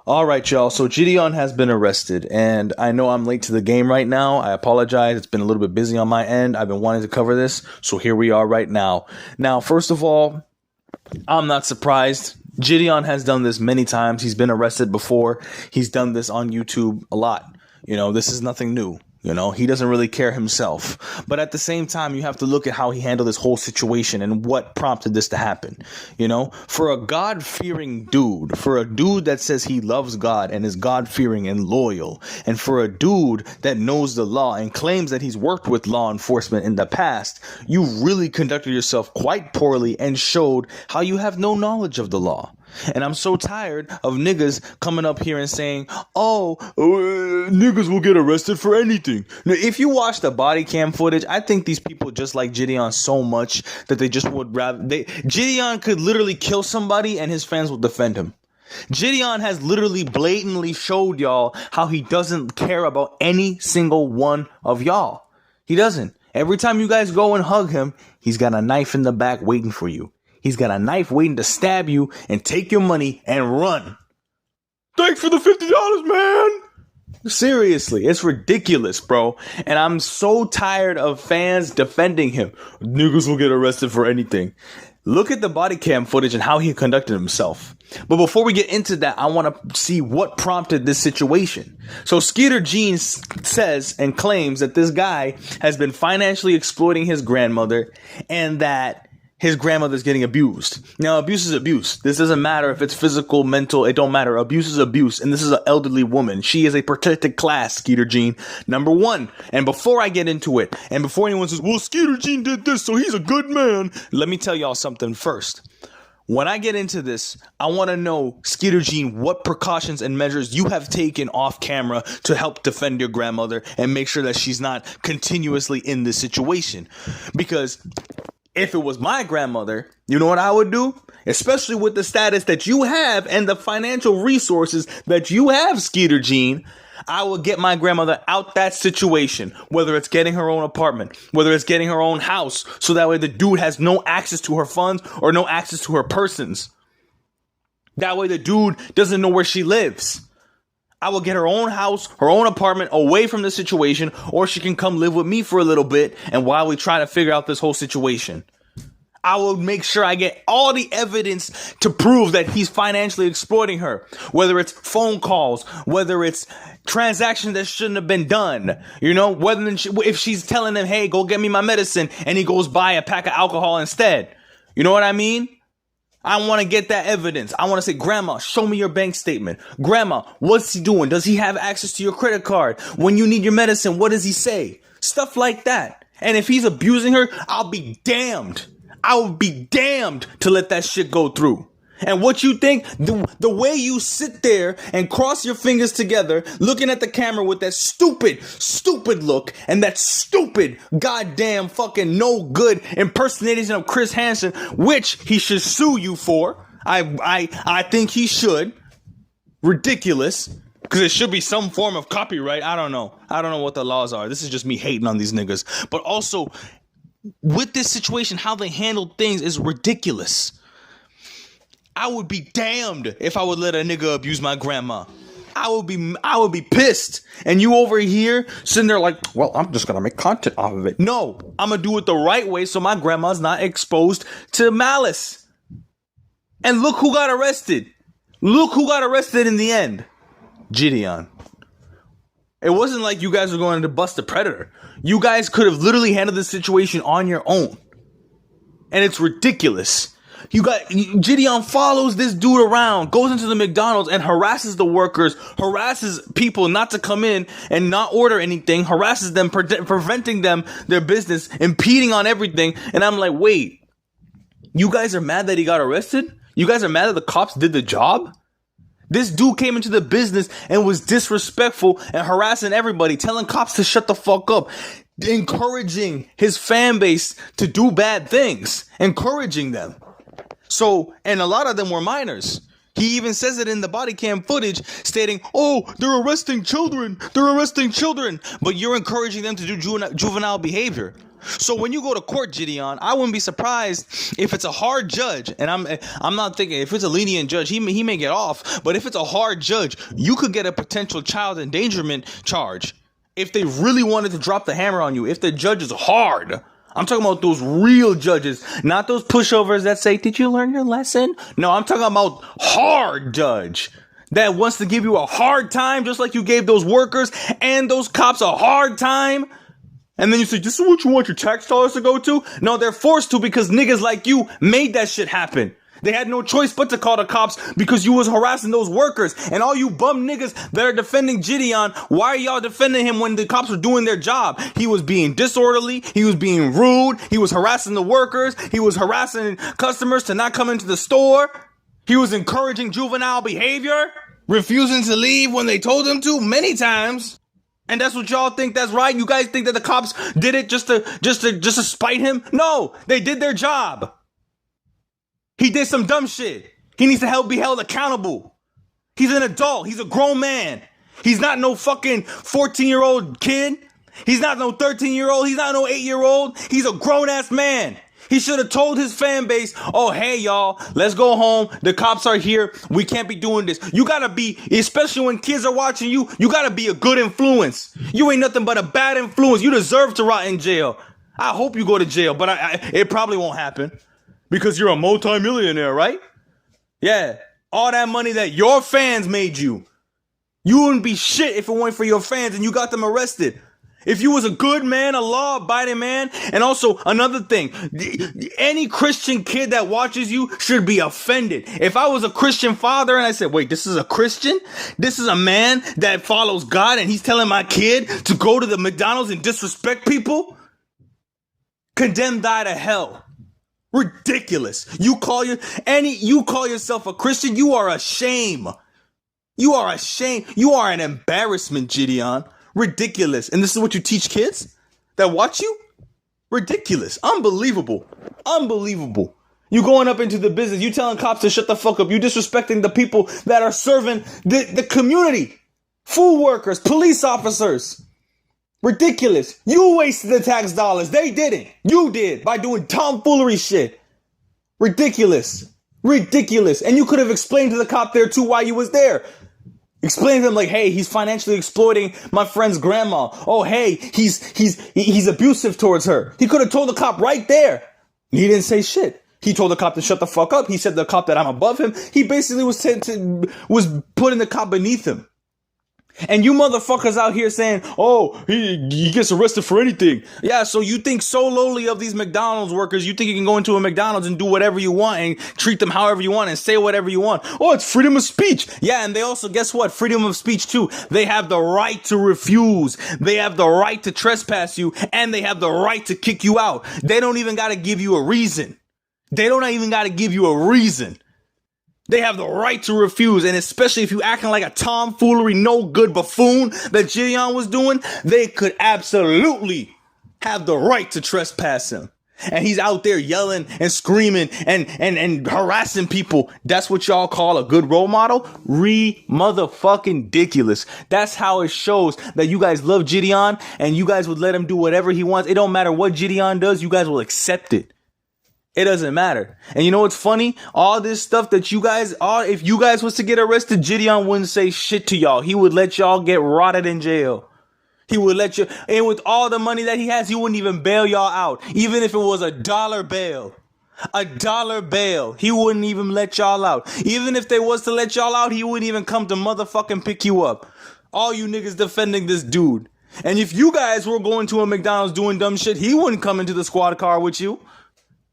All right, y'all. So Jidion has been arrested, and I know I'm late to the game right now. I apologize. It's been a little bit busy on my end. I've been wanting to cover this, so here we are right now. Now, first of all, I'm not surprised. Jidion has done this many times. He's been arrested before. He's done this on YouTube a lot. This is nothing new. He doesn't really care himself. But at the same time, you have to look at how he handled this whole situation and what prompted this to happen. For a God-fearing dude, for a dude that says he loves God and is God-fearing and loyal, and for a dude that knows the law and claims that he's worked with law enforcement in the past, you really conducted yourself quite poorly and showed how you have no knowledge of the law. And I'm so tired of niggas coming up here and saying, niggas will get arrested for anything. Now, if you watch the body cam footage, I think these people just like Jidion so much that they just would rather... Jidion could literally kill somebody and his fans will defend him. Jidion has literally blatantly showed y'all how he doesn't care about any single one of y'all. He doesn't. Every time you guys go and hug him, he's got a knife in the back waiting for you. He's got a knife waiting to stab you and take your money and run. Thanks for the $50, man. Seriously, it's ridiculous, bro. And I'm so tired of fans defending him. Niggas will get arrested for anything. Look at the body cam footage and how he conducted himself. But before we get into that, I want to see what prompted this situation. So Skeeter Jean says and claims that this guy has been financially exploiting his grandmother and that his grandmother's getting abused. Now, abuse is abuse. This doesn't matter if it's physical, mental. It don't matter. Abuse is abuse. And this is an elderly woman. She is a protected class, Skeeter Jean. Number one. And before I get into it, and before anyone says, well, Skeeter Jean did this, so he's a good man. Let me tell y'all something first. When I get into this, I want to know, Skeeter Jean, what precautions and measures you have taken off camera to help defend your grandmother and make sure that she's not continuously in this situation. Because if it was my grandmother, you know what I would do? Especially with the status that you have and the financial resources that you have, Skeeter Jean, I would get my grandmother out that situation, whether it's getting her own apartment, whether it's getting her own house, so that way the dude has no access to her funds or no access to her persons. That way the dude doesn't know where she lives. I will get her own house, her own apartment away from the situation, or she can come live with me for a little bit. And while we try to figure out this whole situation, I will make sure I get all the evidence to prove that he's financially exploiting her. Whether it's phone calls, whether it's transactions that shouldn't have been done, if she's telling him, hey, go get me my medicine, and he goes buy a pack of alcohol instead. You know what I mean? I want to get that evidence. I want to say, Grandma, show me your bank statement. Grandma, what's he doing? Does he have access to your credit card? When you need your medicine, what does he say? Stuff like that. And if he's abusing her, I'll be damned. I will be damned to let that shit go through. And what you think, the way you sit there and cross your fingers together, looking at the camera with that stupid look and that stupid goddamn fucking no good impersonation of Chris Hansen, which he should sue you for. I think he should. Ridiculous. Because it should be some form of copyright. I don't know what the laws are. This is just me hating on these niggas. But also, with this situation, how they handle things is ridiculous. I would be damned if I would let a nigga abuse my grandma. I would be pissed. And you over here sitting there like, well, I'm just going to make content off of it. No, I'm going to do it the right way so my grandma's not exposed to malice. And look who got arrested. Look who got arrested in the end. Jidion. It wasn't like you guys were going to bust a predator. You guys could have literally handled this situation on your own. And it's ridiculous. Jidion follows this dude around, goes into the McDonald's and harasses the workers, harasses people not to come in and not order anything, harasses them, preventing them their business, impeding on everything. And I'm like, wait, you guys are mad that he got arrested? You guys are mad that the cops did the job? This dude came into the business and was disrespectful and harassing everybody, telling cops to shut the fuck up, encouraging his fan base to do bad things, encouraging them. So, and a lot of them were minors. He even says it in the body cam footage, stating, "Oh, they're arresting children. They're arresting children." But you're encouraging them to do juvenile behavior. So when you go to court, Jidion, I wouldn't be surprised if it's a hard judge, and I'm not thinking if it's a lenient judge, he may get off. But if it's a hard judge, you could get a potential child endangerment charge if they really wanted to drop the hammer on you. If the judge is hard. I'm talking about those real judges, not those pushovers that say, "Did you learn your lesson?" No, I'm talking about hard judge that wants to give you a hard time, just like you gave those workers and those cops a hard time. And then you say, "This is what you want your tax dollars to go to?" No, they're forced to because niggas like you made that shit happen. They had no choice but to call the cops because you was harassing those workers. And all you bum niggas that are defending Jidion, why are y'all defending him when the cops were doing their job? He was being disorderly. He was being rude. He was harassing the workers. He was harassing customers to not come into the store. He was encouraging juvenile behavior, refusing to leave when they told him to many times. And that's what y'all think that's right? You guys think that the cops did it just to spite him? No, they did their job. He did some dumb shit. He needs to be held accountable. He's an adult. He's a grown man. He's not no fucking 14-year-old kid. He's not no 13-year-old. He's not no 8-year-old. He's a grown-ass man. He should have told his fan base, "Oh, hey, y'all, let's go home. The cops are here. We can't be doing this." You gotta be, especially when kids are watching you, you gotta be a good influence. You ain't nothing but a bad influence. You deserve to rot in jail. I hope you go to jail, but it probably won't happen. Because you're a multi-millionaire, right? Yeah. All that money that your fans made you. You wouldn't be shit if it weren't for your fans and you got them arrested. If you was a good man, a law-abiding man, and also another thing, any Christian kid that watches you should be offended. If I was a Christian father and I said, "Wait, this is a Christian? This is a man that follows God and he's telling my kid to go to the McDonald's and disrespect people? Condemn thy to hell." Ridiculous. You call yourself a Christian, you are a shame. You are a shame. You are an embarrassment, Jidion. Ridiculous. And this is what you teach kids that watch you? Ridiculous. Unbelievable. Unbelievable. You going up into the business, you telling cops to shut the fuck up. You disrespecting the people that are serving the community. Food workers, police officers. Ridiculous. You wasted the tax dollars. They didn't. You did by doing tomfoolery shit. Ridiculous. Ridiculous. And you could have explained to the cop there too why you was there. Explain to them like, "Hey, he's financially exploiting my friend's grandma. Oh, hey, he's abusive towards her." He could have told the cop right there. He didn't say shit. He told the cop to shut the fuck up. He said to the cop that I'm above him. He basically was putting the cop beneath him. And you motherfuckers out here saying, "Oh, he gets arrested for anything." Yeah, so you think so lowly of these McDonald's workers, you think you can go into a McDonald's and do whatever you want and treat them however you want and say whatever you want. Oh, it's freedom of speech. Yeah, and they also, guess what? Freedom of speech too. They have the right to refuse. They have the right to trespass you, and they have the right to kick you out. They don't even got to give you a reason. They don't even got to give you a reason. They have the right to refuse, and especially if you acting like a tomfoolery, no good buffoon that Jidion was doing, they could absolutely have the right to trespass him. And he's out there yelling and screaming and harassing people. That's what y'all call a good role model? Motherfucking ridiculous. That's how it shows that you guys love Jidion and you guys would let him do whatever he wants. It don't matter what Jidion does, you guys will accept it. It doesn't matter. And you know what's funny? All this stuff that if you guys was to get arrested, Jidion wouldn't say shit to y'all. He would let y'all get rotted in jail. He would let you, and with all the money that he has, he wouldn't even bail y'all out. Even if it was $1 bail. $1 bail. He wouldn't even let y'all out. Even if they was to let y'all out, he wouldn't even come to motherfucking pick you up. All you niggas defending this dude. And if you guys were going to a McDonald's doing dumb shit, he wouldn't come into the squad car with you.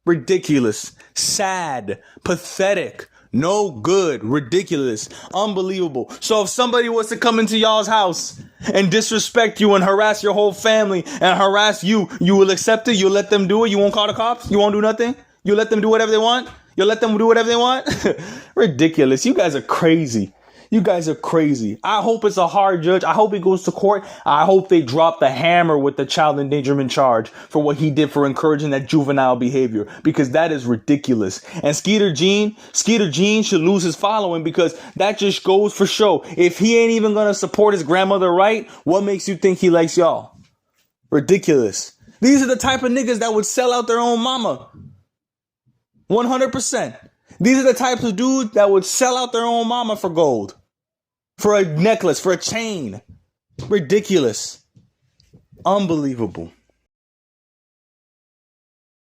Ridiculous, sad, pathetic, no good, ridiculous, unbelievable. So if somebody was to come into y'all's house and disrespect you and harass your whole family and harass you, you will accept it? You'll let them do it? You won't call the cops? You won't do nothing? You let them do whatever they want? You let them do whatever they want? Ridiculous. You guys are crazy. You guys are crazy. I hope it's a hard judge. I hope he goes to court. I hope they drop the hammer with the child endangerment charge for what he did for encouraging that juvenile behavior, because that is ridiculous. And Skeeter Jean should lose his following, because that just goes for show. If he ain't even going to support his grandmother right, what makes you think he likes y'all? Ridiculous. These are the type of niggas that would sell out their own mama. 100%. These are the types of dudes that would sell out their own mama for gold. For a necklace, for a chain. Ridiculous. Unbelievable.